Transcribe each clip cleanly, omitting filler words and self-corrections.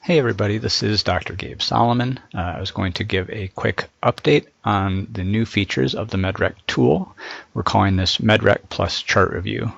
Hey everybody, this is Dr. Gabe Solomon. I was going to give a quick update on the new features of the MedRec tool. We're calling this MedRec Plus Chart Review.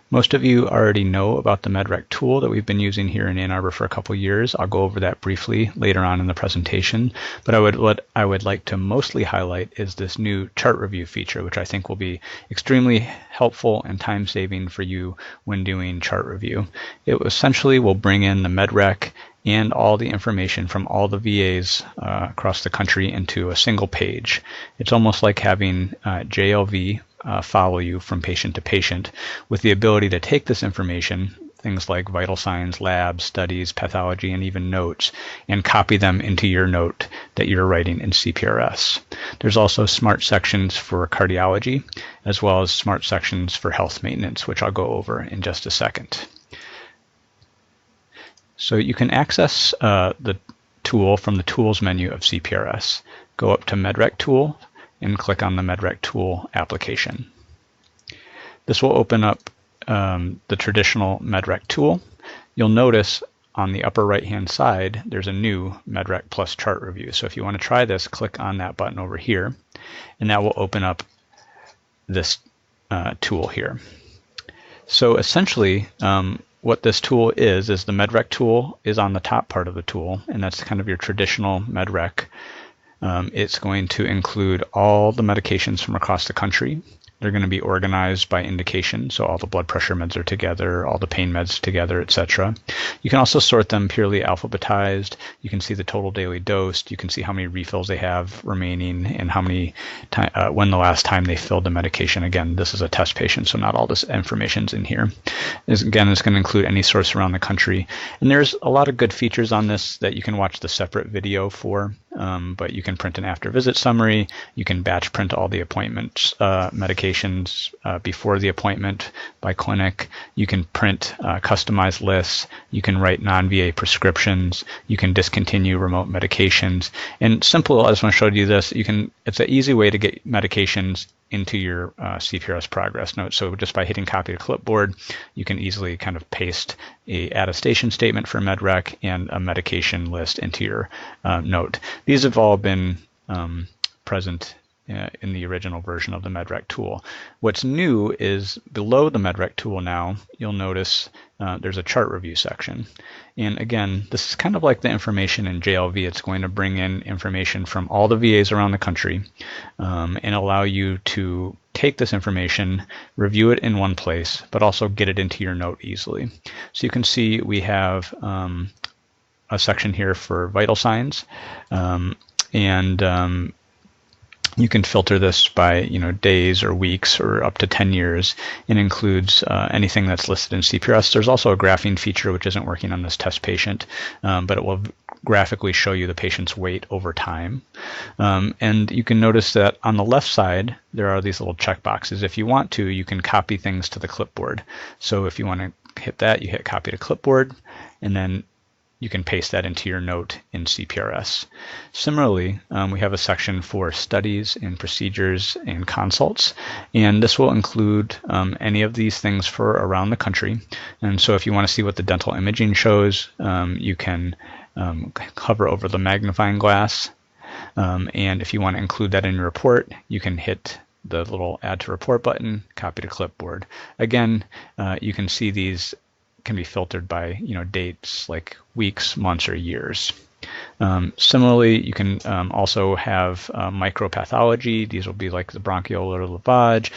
Most of you already know about the MedRec tool that we've been using here in Ann Arbor for a couple years. I'll go over that briefly later on in the presentation, but what I would like to mostly highlight is this new chart review feature, which I think will be extremely helpful and time-saving for you when doing chart review. It essentially will bring in the MedRec and all the information from all the VAs across the country into a single page. It's almost like having JLV follow you from patient to patient with the ability to take this information, things like vital signs, labs, studies, pathology, and even notes, and copy them into your note that you're writing in CPRS. There's also smart sections for cardiology, as well as smart sections for health maintenance, which I'll go over in just a second. So you can access the tool from the Tools menu of CPRS. Go up to MedRec Tool and click on the MedRec Tool application. This will open up the traditional MedRec tool. You'll notice on the upper right-hand side, there's a new MedRec Plus Chart Review. So if you want to try this, click on that button over here, and that will open up this tool here. So essentially, what this tool is the MedRec tool is on the top part of the tool, and that's kind of your traditional MedRec. It's going to include all the medications from across the country. They're going to be organized by indication, so all the blood pressure meds are together, all the pain meds together, etc. You can also sort them purely alphabetized. You can see the total daily dose. You can see how many refills they have remaining and how many when the last time they filled the medication. Again, this is a test patient, so not all this information's in here. Again, it's going to include any source around the country. And there's a lot of good features on this that you can watch the separate video for. But you can print an after visit summary. You can batch print all the appointments, medications before the appointment by clinic. You can print customized lists. You can write non-VA prescriptions. You can discontinue remote medications. And simple, I just want to show you this. It's an easy way to get medications into your CPRS progress note. So just by hitting copy to clipboard, you can easily kind of paste a attestation statement for MedRec and a medication list into your note. These have all been present in the original version of the MedRec tool. What's new is below the MedRec tool now, you'll notice there's a chart review section. And again, this is kind of like the information in JLV. It's going to bring in information from all the VAs around the country and allow you to take this information, review it in one place, but also get it into your note easily. So you can see we have a section here for vital signs, and you can filter this by days or weeks or up to 10 years, and includes anything that's listed in CPRS. There's also a graphing feature which isn't working on this test patient, but it will graphically show you the patient's weight over time. And you can notice that on the left side there are these little check boxes. If you want to, you can copy things to the clipboard. So if you want to hit that, you hit copy to clipboard, and then you can paste that into your note in CPRS. Similarly, we have a section for studies and procedures and consults, and this will include any of these things for around the country. And so if you want to see what the dental imaging shows, you can hover over the magnifying glass, and if you want to include that in your report, you can hit the little add to report button, copy to clipboard. Again, you can see these can be filtered by dates like weeks, months, or years. Similarly, you can also have micropathology. These will be like the bronchiolar lavage,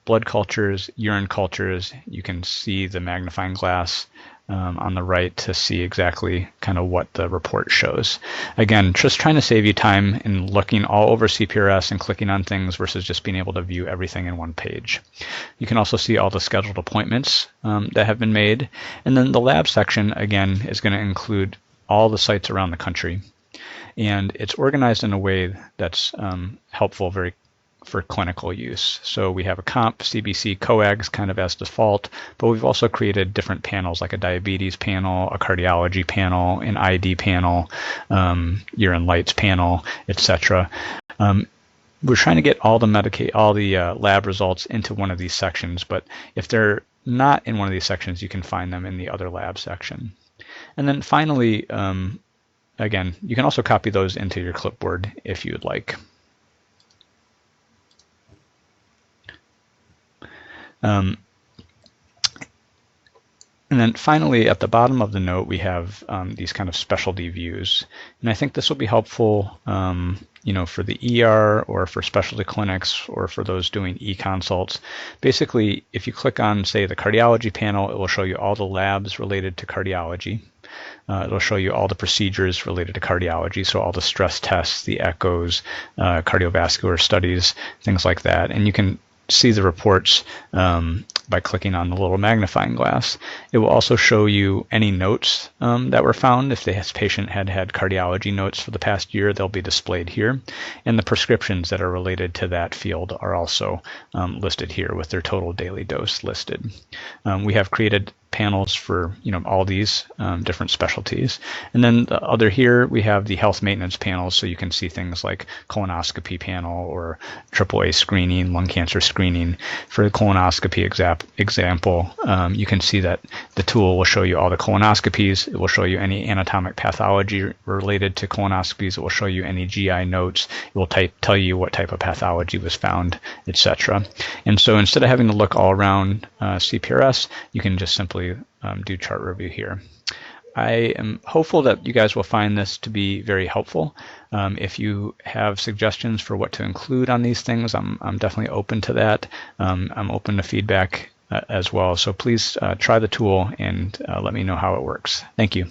blood cultures, urine cultures. You can see the magnifying glass on the right to see exactly kind of what the report shows. Again, just trying to save you time in looking all over CPRS and clicking on things versus just being able to view everything in one page. You can also see all the scheduled appointments that have been made. And then the lab section, again, is going to include all the sites around the country. And it's organized in a way that's helpful for clinical use. So we have a comp, CBC, coags kind of as default, but we've also created different panels like a diabetes panel, a cardiology panel, an ID panel, urine lights panel, etc. We're trying to get all the lab results into one of these sections, but if they're not in one of these sections, you can find them in the other lab section. And then finally, again, you can also copy those into your clipboard if you'd like. And then finally, at the bottom of the note, we have these kind of specialty views. And I think this will be helpful for the ER or for specialty clinics or for those doing e-consults. Basically, if you click on, say, the cardiology panel, it will show you all the labs related to cardiology. It'll show you all the procedures related to cardiology, so all the stress tests, the echoes, cardiovascular studies, things like that. And you can see the reports by clicking on the little magnifying glass. It will also show you any notes that were found. If the patient had cardiology notes for the past year, they'll be displayed here. And the prescriptions that are related to that field are also listed here with their total daily dose listed. We have created panels for all these different specialties. And then the other here, we have the health maintenance panels, so you can see things like colonoscopy panel or AAA screening, lung cancer screening. For the colonoscopy example, you can see that the tool will show you all the colonoscopies. It will show you any anatomic pathology related to colonoscopies. It will show you any GI notes. It will tell you what type of pathology was found, etc. And so instead of having to look all around CPRS, you can just simply do chart review here. I am hopeful that you guys will find this to be very helpful. If you have suggestions for what to include on these things, I'm definitely open to that. I'm open to feedback as well. So please try the tool and let me know how it works. Thank you.